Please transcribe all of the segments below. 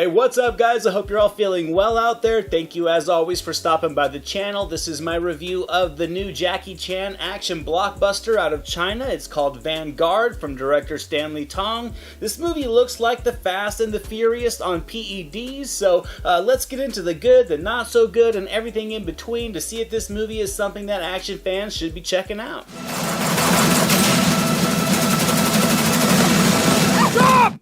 Hey, what's up guys? I hope you're all feeling well out there. Thank you as always for stopping by the channel. This is my review of the new Jackie Chan action blockbuster out of China. It's called Vanguard from director Stanley Tong. This movie looks like the Fast and the Furious on PEDs, so let's get into the good, the not so good, and everything in between to see if this movie is something that action fans should be checking out. Stop!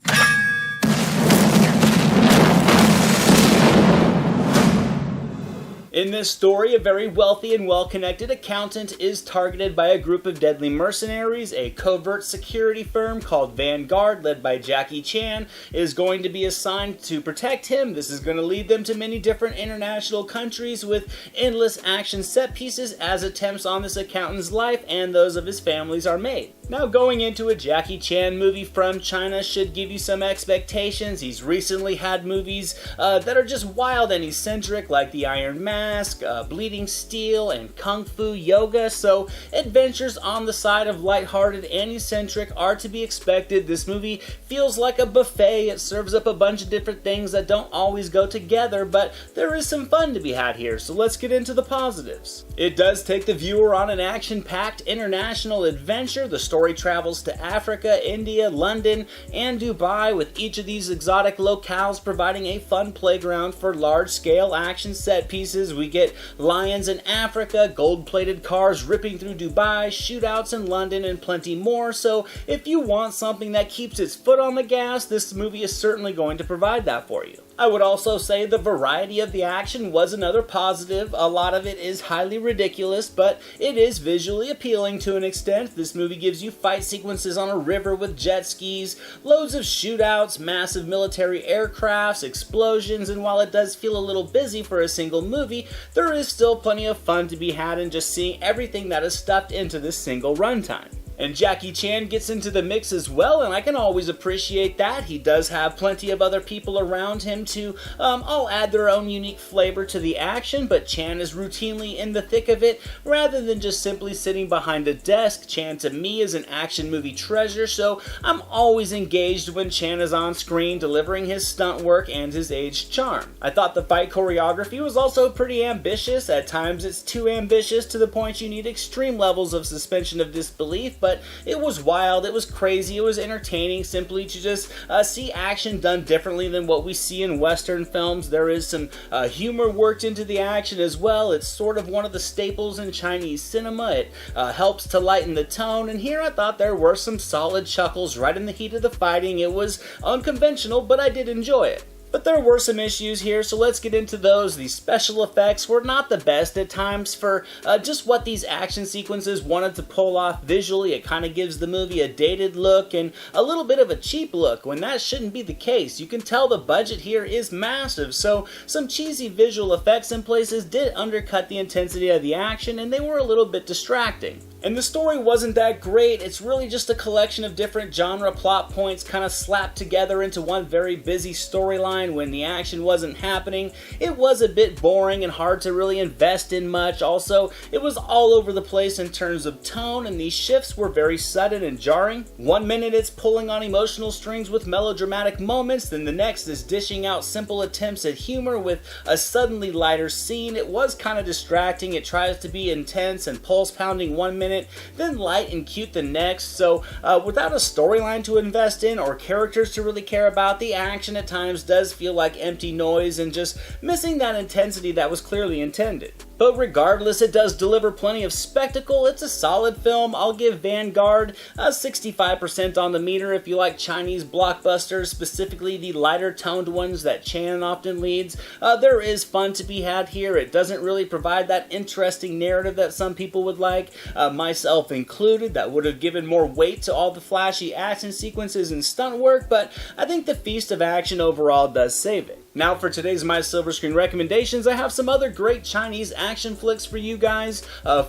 In this story, a very wealthy and well-connected accountant is targeted by a group of deadly mercenaries. A covert security firm called Vanguard, led by Jackie Chan, is going to be assigned to protect him. This is going to lead them to many different international countries with endless action set pieces as attempts on this accountant's life and those of his families are made. Now, going into a Jackie Chan movie from China should give you some expectations. He's recently had movies that are just wild and eccentric, like The Iron Mask, Bleeding Steel, and Kung Fu Yoga, so adventures on the side of lighthearted and eccentric are to be expected. This movie feels like a buffet. It serves up a bunch of different things that don't always go together, but there is some fun to be had here, so let's get into the positives. It does take the viewer on an action-packed international adventure. The story travels to Africa, India, London, and Dubai, with each of these exotic locales providing a fun playground for large-scale action set pieces. We get lions in Africa, gold-plated cars ripping through Dubai, shootouts in London, and plenty more. So if you want something that keeps its foot on the gas, this movie is certainly going to provide that for you. I would also say the variety of the action was another positive. A lot of it is highly ridiculous, but it is visually appealing to an extent. This movie gives you fight sequences on a river with jet skis, loads of shootouts, massive military aircrafts, explosions, and while it does feel a little busy for a single movie, there is still plenty of fun to be had in just seeing everything that is stuffed into this single runtime. And Jackie Chan gets into the mix as well, and I can always appreciate that. He does have plenty of other people around him to all add their own unique flavor to the action, but Chan is routinely in the thick of it rather than just simply sitting behind a desk. Chan to me is an action movie treasure, so I'm always engaged when Chan is on screen delivering his stunt work and his aged charm. I thought the fight choreography was also pretty ambitious. At times it's too ambitious to the point you need extreme levels of suspension of disbelief, but it was wild, it was crazy, it was entertaining simply to just see action done differently than what we see in Western films. There is some humor worked into the action as well. It's sort of one of the staples in Chinese cinema. It helps to lighten the tone, and here I thought there were some solid chuckles right in the heat of the fighting. It was unconventional, but I did enjoy it. But there were some issues here, so let's get into those. The special effects were not the best at times for just what these action sequences wanted to pull off visually. It kind of gives the movie a dated look and a little bit of a cheap look when that shouldn't be the case. You can tell the budget here is massive, so some cheesy visual effects in places did undercut the intensity of the action, and they were a little bit distracting. And the story wasn't that great. It's really just a collection of different genre plot points kind of slapped together into one very busy storyline when the action wasn't happening. It was a bit boring and hard to really invest in much. Also, it was all over the place in terms of tone, and these shifts were very sudden and jarring. One minute it's pulling on emotional strings with melodramatic moments, then the next is dishing out simple attempts at humor with a suddenly lighter scene. It was kind of distracting. It tries to be intense and pulse-pounding one minute, then light and cute the next. So without a storyline to invest in or characters to really care about, the action at times does feel like empty noise and just missing that intensity that was clearly intended. But regardless, it does deliver plenty of spectacle. It's a solid film. I'll give Vanguard 65% on the meter. If you like Chinese blockbusters, specifically the lighter toned ones that Chan often leads, there is fun to be had here. It doesn't really provide that interesting narrative that some people would like, myself included, that would have given more weight to all the flashy action sequences and stunt work, but I think the feast of action overall does save it. Now for today's My Silver Screen recommendations, I have some other great Chinese action flicks for you guys.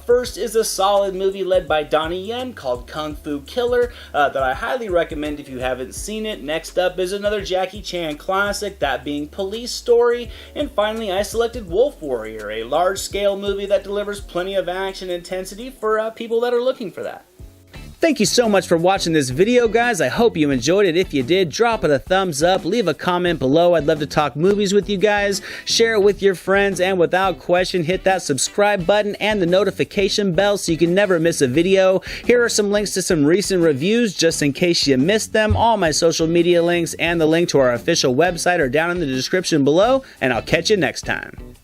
First is a solid movie led by Donnie Yen called Kung Fu Killer that I highly recommend if you haven't seen it. Next up is another Jackie Chan classic, that being Police Story. And finally, I selected Wolf Warrior, a large-scale movie that delivers plenty of action intensity for people that are looking for that. Thank you so much for watching this video, guys. I hope you enjoyed it. If you did, drop it a thumbs up, leave a comment below. I'd love to talk movies with you guys. Share it with your friends, and without question, hit that subscribe button and the notification bell so you can never miss a video. Here are some links to some recent reviews just in case you missed them. All my social media links and the link to our official website are down in the description below, and I'll catch you next time.